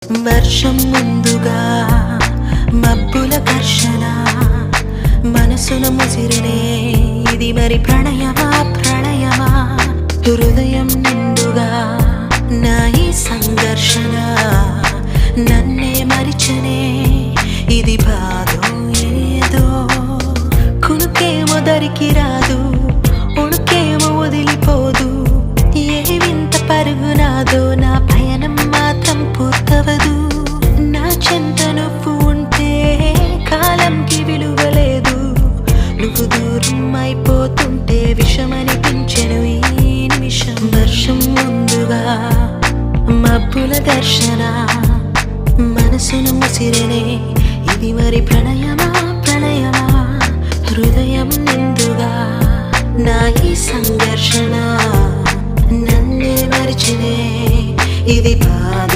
వర్షం ముందుగా మబ్బుల ఘర్షణ మనసును ముసిరినే ఇది మరి ప్రణయమా ప్రణయమా హృదయం నిండుగా నా ఈ సంఘర్షణ నన్నే మరిచనే ఇది బాధో ఏదో కునుకేమో దరికి రాదు ఉణుకేమో వదిలిపోదు ఏ వింత పరుగు నాదో నా పయనం మాత్రం పూర్తవదు నా చెంత నువ్వు ఉంటే కాలంకి విలువలేదు నువ్వు దూరం అయిపోతుంటే విషమనిపించెను ఈ నిమిషం వర్షం ముందుగా మబ్బుల దర్శన మనసును ముసిరినే ఇది మరి ప్రణయమా ప్రణయమా హృదయం నిండుగా నా ఈ సంఘర్షణ నన్నే మరిచినే ఇది బాధ